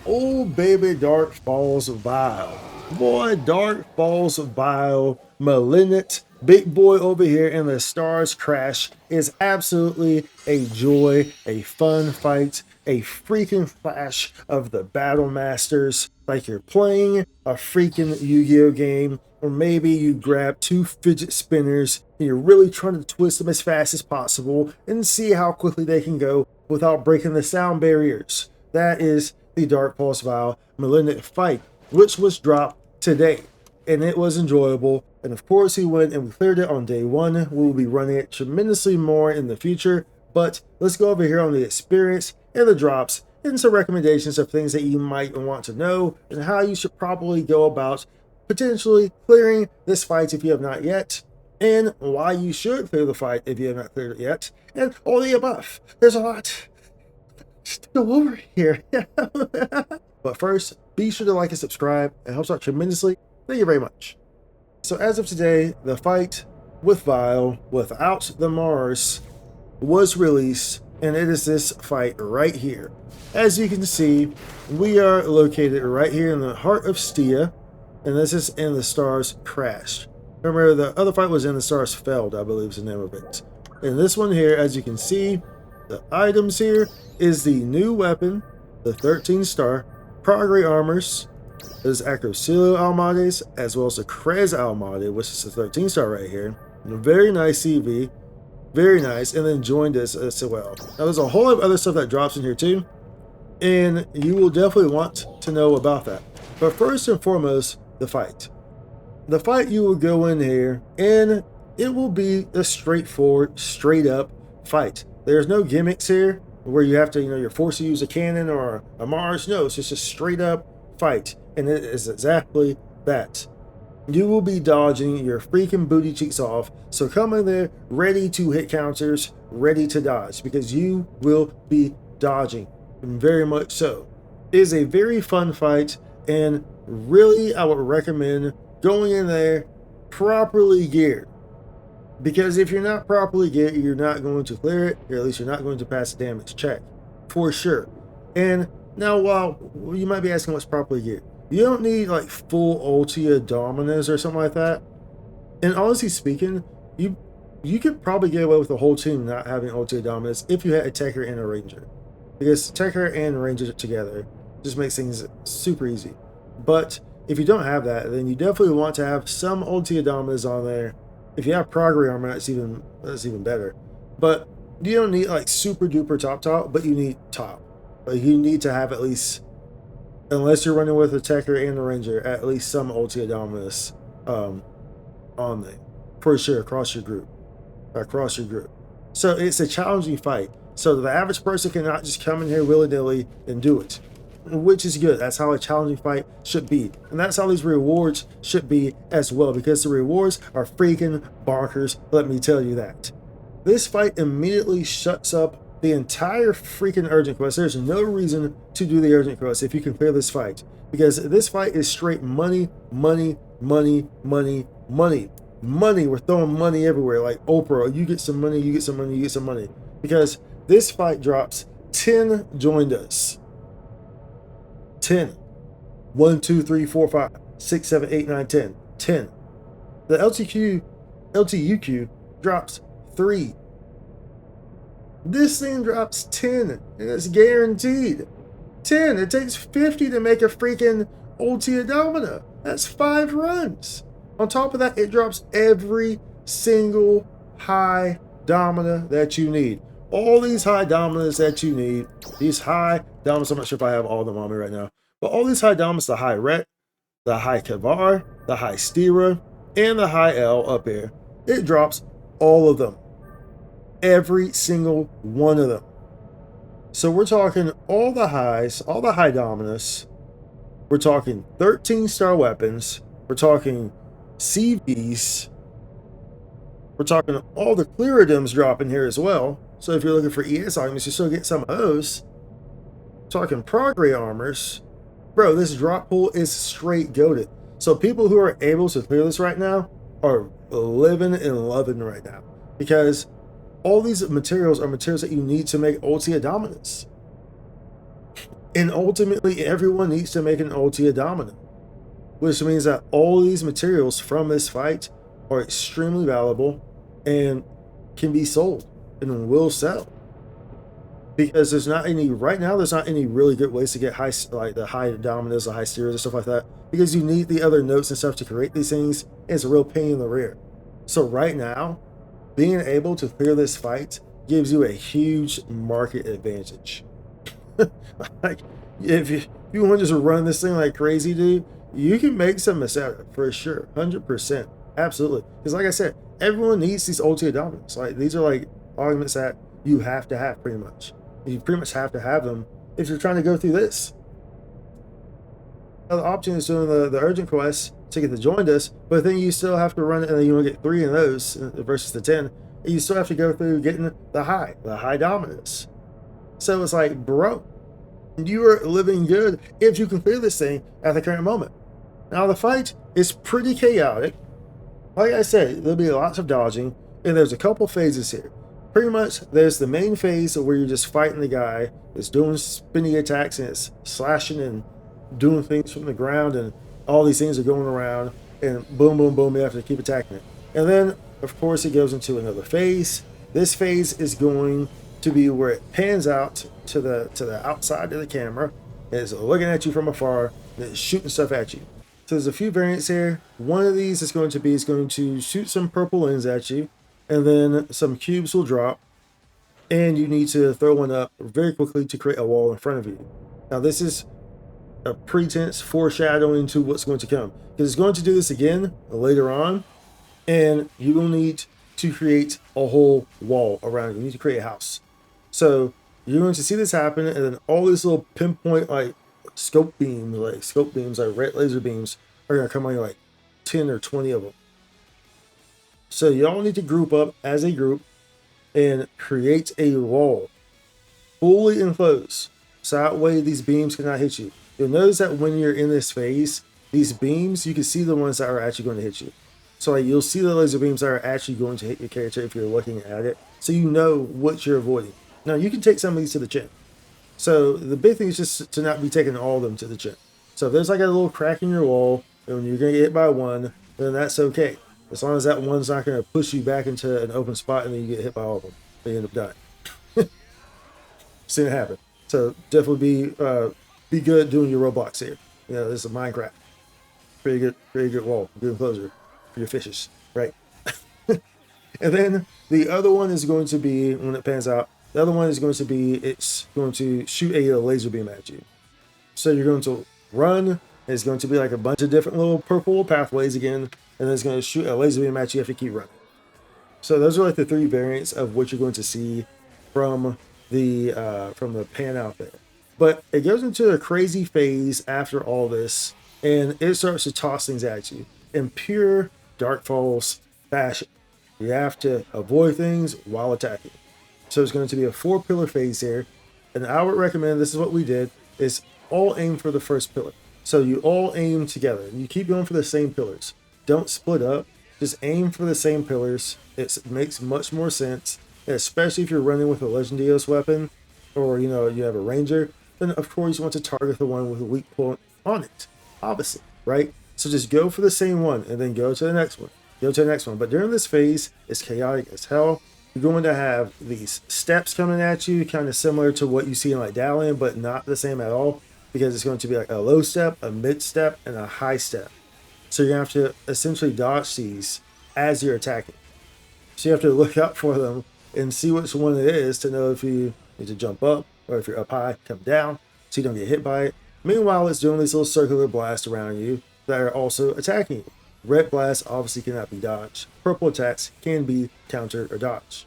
Oh baby, Dark Falz Vael. Boy, Dark Falz Vael, Malignant, big boy over here in the Stars Crash is absolutely a joy, a fun fight, a freaking flash of the Battle Masters. Like you're playing a freaking Yu-Gi-Oh game, or maybe you grab two fidget spinners and you're really trying to twist them as fast as possible and see how quickly they can go without breaking the sound barriers. That is the Dark Falz Vael Malignant fight, which was dropped today. And it was enjoyable. And of course, we went and we cleared it on day one. We will be running it tremendously more in the future. But let's go over here on the experience and the drops and some recommendations of things that you might want to know and how you should probably go about potentially clearing this fight if you have not yet, and why you should clear the fight if you have not cleared it yet, and all the above. There's a lot to go over here. But first, be sure to like and subscribe. It helps out tremendously. Thank you very much. So as of today, the fight with Vael without the Mars was released, and it is this fight right here. As you can see, we are located right here in the heart of Stia, and this is in the Stars Crash. Remember, the other fight was in the Stars Feld, I believe is the name of it. And this one here, as you can see, the items here is the new weapon, the 13-star Progre Armors. There's Acrocilio Almades, as well as the Krez Almade, which is the 13-star right here. Very nice CV. Very nice. And then joined us as well. Now, there's a whole lot of other stuff that drops in here too, and you will definitely want to know about that. But first and foremost, the fight. The fight, you will go in here, and it will be a straightforward, straight-up fight. There's no gimmicks here where you have to, you're forced to use a cannon or a Mars. No, it's just a straight-up fight, and it is exactly that. You will be dodging your freaking booty cheeks off, so come in there ready to hit counters, ready to dodge, because you will be dodging, and very much so. It is a very fun fight, and really I would recommend going in there properly geared, because if you're not properly geared, you're not going to clear it, or at least you're not going to pass the damage check, for sure. And now, while you might be asking what's properly geared, you don't need like full Ultia Dominus or something like that. And honestly speaking, you could probably get away with the whole team not having Ultia Dominus if you had a Techer and a Ranger, because Techer and Ranger together just makes things super easy. But if you don't have that, then you definitely want to have some Ultia Dominus on there. If you have Progre Armor, that's even better. But you don't need like super duper top, but you need top. Like, you need to have at least, unless you're running with a Techer and a Ranger, at least some Ultia Dominus on there, for sure, across your group. So it's a challenging fight. So the average person cannot just come in here willy-nilly and do it, which is good. That's how a challenging fight should be. And that's how these rewards should be as well, because the rewards are freaking bonkers, let me tell you that. This fight immediately shuts up the entire freaking urgent quest. There's no reason to do the urgent quest if you can clear this fight, because this fight is straight money, money, money, money, money, money. We're throwing money everywhere like Oprah. You get some money, you get some money, you get some money, because this fight drops 10 joined us. 10. 1, 2, 3, 4, 5, 6, 7, 8, 9, 10. 10. The LTUQ drops 3. This thing drops 10, and it's guaranteed. 10. It takes 50 to make a freaking Ultia Domina. That's 5 runs. On top of that, it drops every single high Domina that you need. All these high Dominas that you need, these high Dominas, I'm not sure if I have all of them on me right now, but all these high Dominas, the high Ret, the high Kavar, the high Stira, and the high L up here, it drops all of them. Every single one of them. So we're talking all the highs, all the high Dominus. We're talking 13-star weapons. We're talking CVs. We're talking all the Clearidoms dropping here as well. So if you're looking for ES items, you still get some of those. Talking Progre Armors. Bro, this drop pool is straight goated. So people who are able to clear this right now are living and loving right now, because all these materials are materials that you need to make Ultia Dominus. And ultimately, everyone needs to make an ulti dominant, which means that all these materials from this fight are extremely valuable and can be sold and will sell. Because there's not any, right now, there's not any really good ways to get high, like the high dominance, the high steers, and stuff like that, because you need the other notes and stuff to create these things, and it's a real pain in the rear. So right now, being able to clear this fight gives you a huge market advantage. Like, if you want to just run this thing like crazy, dude, you can make some mistakes for sure, 100%, absolutely. Because like I said, everyone needs these ulti dominants. Like, these are like arguments that you have to have, pretty much. You pretty much have to have them if you're trying to go through this. Now, the option is doing the urgent quest to get the joined us, but then you still have to run it, and then you want to get 3 in those versus the 10. And you still have to go through getting the high dominance. So it's like, bro, you are living good if you can clear this thing at the current moment. Now, the fight is pretty chaotic. Like I said, there'll be lots of dodging, and there's a couple phases here. Pretty much, there's the main phase where you're just fighting the guy. It's doing spinning attacks, and it's slashing and doing things from the ground, and all these things are going around, and boom, boom, boom, you have to keep attacking it. And then, of course, it goes into another phase. This phase is going to be where it pans out to the outside of the camera. It's looking at you from afar, and it's shooting stuff at you. So there's a few variants here. One of these is going to shoot some purple lens at you, and then some cubes will drop, and you need to throw one up very quickly to create a wall in front of you. Now, this is a pretense foreshadowing to what's going to come, because it's going to do this again later on, and you will need to create a whole wall around you. You need to create a house. So you're going to see this happen, and then all these little pinpoint like scope beams, like red laser beams, are going to come on you, like 10 or 20 of them. So y'all need to group up as a group and create a wall fully enclosed, so that way these beams cannot hit you. You'll notice that when you're in this phase, these beams, you can see the ones that are actually going to hit you. So like, you'll see the laser beams that are actually going to hit your character if you're looking at it, so you know what you're avoiding. Now, you can take some of these to the chin. So the big thing is just to not be taking all of them to the chin. So if there's like a little crack in your wall, and you're going to get hit by one, then that's okay. As long as that one's not going to push you back into an open spot and then you get hit by all of them, then you end up dying. Seen it happen. So definitely be good doing your roadblocks here. You know, this is Minecraft. Pretty good wall, good enclosure for your fishes, right? And then the other one is going to be, when it pans out, the other one is going to be, it's going to shoot a laser beam at you. So you're going to run. It's going to be like a bunch of different little purple pathways again, and then it's going to shoot a laser beam at you. You have to keep running. So those are like the 3 variants of what you're going to see from the pan out there. But it goes into a crazy phase after all this, and it starts to toss things at you in pure Dark Falz fashion. You have to avoid things while attacking. So it's going to be a 4-pillar phase here, and I would recommend, this is what we did, is all aim for the first pillar. So you all aim together. You keep going for the same pillars. Don't split up. Just aim for the same pillars. It makes much more sense, especially if you're running with a Legendios weapon, or you have a ranger. Then of course you want to target the one with a weak point on it, obviously, right? So just go for the same one, and then go to the next one. Go to the next one. But during this phase, it's chaotic as hell. You're going to have these steps coming at you, kind of similar to what you see in like Dalian, but not the same at all, because it's going to be like a low step, a mid step, and a high step. So you're going to have to essentially dodge these as you're attacking. So you have to look out for them and see which one it is to know if you need to jump up, or if you're up high, come down, so you don't get hit by it. Meanwhile, it's doing these little circular blasts around you that are also attacking you. Red blasts obviously cannot be dodged. Purple attacks can be countered or dodged,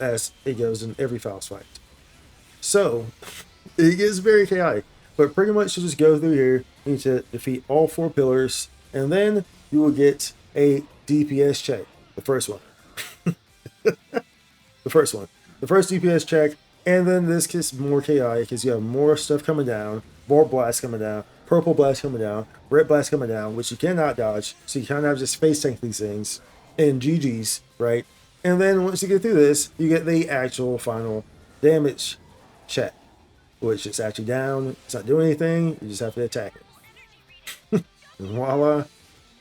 as it goes in every Falz fight. So it gets very chaotic, but pretty much you just go through here. You need to defeat all 4 pillars, and then you will get a DPS check. The first one. The first DPS check, and then this gets more chaotic because you have more stuff coming down, more blasts coming down, purple blast coming down, red blast coming down, which you cannot dodge, so you kind of have to space tank these things, and GG's, right? And then once you get through this, you get the actual final damage check. which is actually down. It's not doing anything. You just have to attack it. And voila,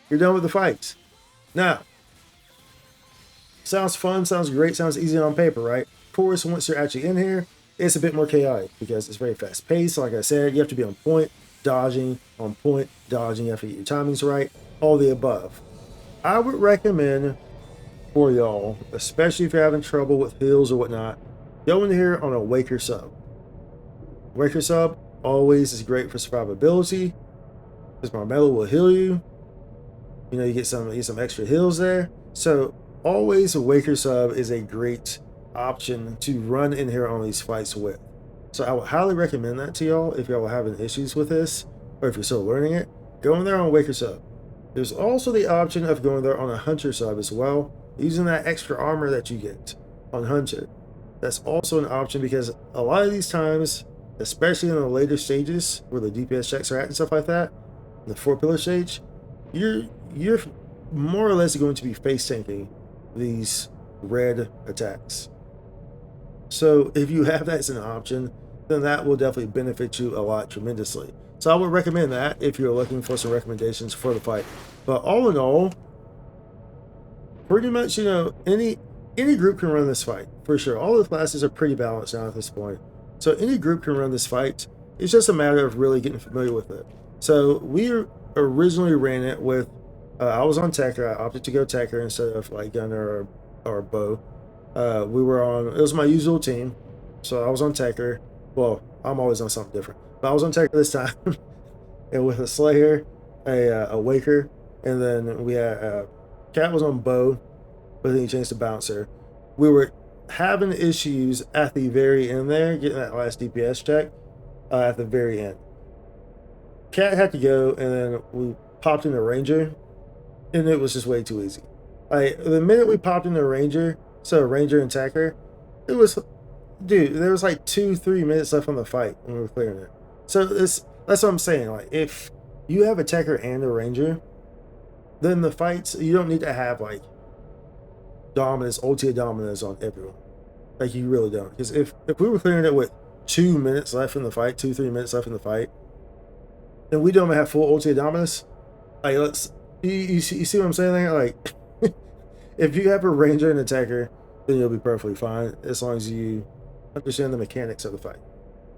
you're done with the fights. Now, sounds fun, sounds great, sounds easy on paper, right? Of course, once you're actually in here, it's a bit more chaotic because it's very fast paced. Like I said, you have to be on point, dodging, on point, dodging. You have to get your timings right, all the above. I would recommend for y'all, especially if you're having trouble with heals or whatnot, go in here on a Waker sub. Waker sub always is great for survivability because Marmello will heal you. You know, you get some extra heals there. So always a Waker sub is a great option to run in here on these fights with. So I would highly recommend that to y'all if y'all are having issues with this, or if you're still learning it. Go in there on a Waker sub. There's also the option of going there on a Hunter sub as well, using that extra armor that you get on Hunter. That's also an option because a lot of these times, especially in the later stages where the DPS checks are at and stuff like that, the 4-pillar stage, you're more or less going to be face tanking these red attacks. So if you have that as an option, then that will definitely benefit you a lot tremendously. So I would recommend that if you're looking for some recommendations for the fight. But all in all, pretty much, you know, any group can run this fight for sure. All the classes are pretty balanced now at this point, so any group can run this fight. It's just a matter of really getting familiar with it. So we originally ran it with I was on Tekker. I opted to go Tekker instead of like Gunner or Bow. We were on, it was my usual team, so I was on Tekker. Well, I'm always on something different, but I was on Tekker this time. And with a Slayer, a Waker, and then we had Cat was on Bow, but then he changed to Bouncer. We were having issues at the very end there, getting that last DPS check at the very end. Cat had to go, and then we popped in a Ranger, and it was just way too easy. Like, the minute we popped in a Ranger, so Ranger and Tekker, it was, dude, there was like 2-3 minutes left on the fight when we were clearing it. So that's what I'm saying. Like, if you have a Tekker and a Ranger, then the fights, you don't need to have like dominance, ultimate dominance on everyone. Like, you really don't. Because if we were clearing it with 2 minutes left in the fight, 2-3 minutes left in the fight, and we don't even have full ultimate dominance, like, you see what I'm saying there? Like, if you have a Ranger and a Tekker, then you'll be perfectly fine as long as you understand the mechanics of the fight.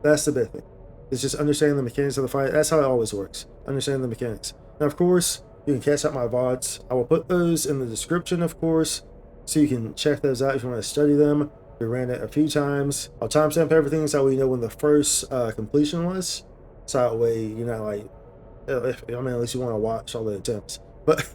That's the big thing. It's just understanding the mechanics of the fight. That's how it always works. Understanding the mechanics. Now, of course, you can catch out my VODs. I will put those in the description, of course, so you can check those out if you want to study them. We ran it a few times. I'll timestamp everything so we know when the first completion was. So that way, you know, like, at least you want to watch all the attempts. But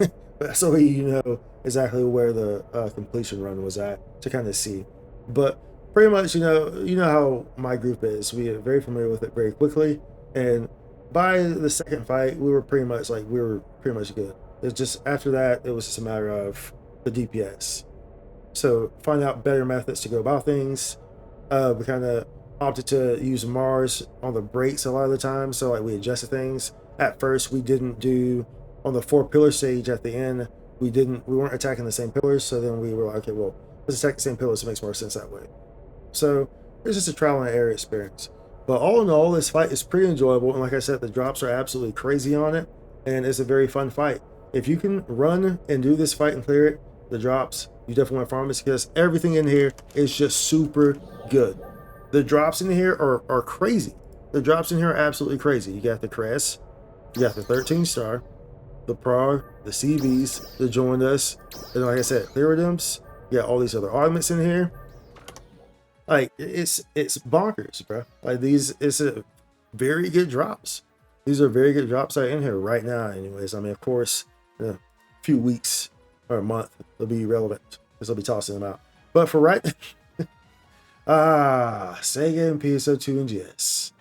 so you know exactly where the completion run was at to kind of see. But pretty much, you know how my group is. We are very familiar with it very quickly, and by the second fight, we were pretty much good. It's just after that, it was just a matter of the DPS. So find out better methods to go about things. We kind of opted to use Mars on the brakes a lot of the time, so like we adjusted things. At first, we didn't do on the 4-pillar stage at the end. We weren't attacking the same pillars, so then we were like, okay, well, let's attack the same pillars. It makes more sense that way. So it's just a trial and error experience. But all in all, this fight is pretty enjoyable, and like I said, the drops are absolutely crazy on it, and it's a very fun fight. If you can run and do this fight and clear it, the drops, you definitely want to farm this because everything in here is just super good. The drops in here are crazy. The drops in here are absolutely crazy. You got the Crest, you got the 13-star, the Prog, the CVs that joined us, and like I said, Clearidums. You got all these other augments in here. Like, it's bonkers, bro. Like, it's a very good drops. These are very good drops that are in here right now anyways. I mean, of course, in a few weeks or a month, they'll be relevant because they'll be tossing them out. But for right Sega and PSO2 NGS.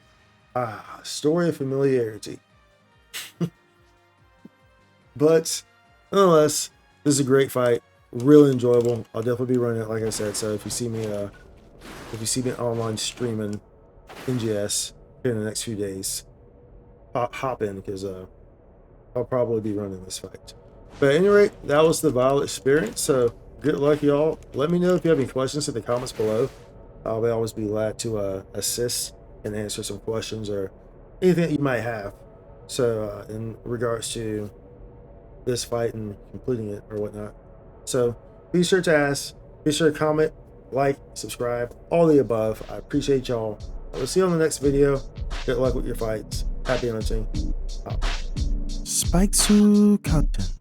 Story of familiarity. But nonetheless, this is a great fight. Really enjoyable. I'll definitely be running it, like I said. So if you see me online streaming NGS here in the next few days, hop in because I'll probably be running this fight. But at any rate, that was the Vael experience. So good luck, y'all. Let me know if you have any questions in the comments below. I'll always be glad to assist and answer some questions or anything that you might have. So in regards to this fight and completing it or whatnot. So be sure to ask, be sure to comment, like, subscribe, all the above. I appreciate y'all. We'll see you on the next video. Good luck with your fights. Happy hunting. Spike content.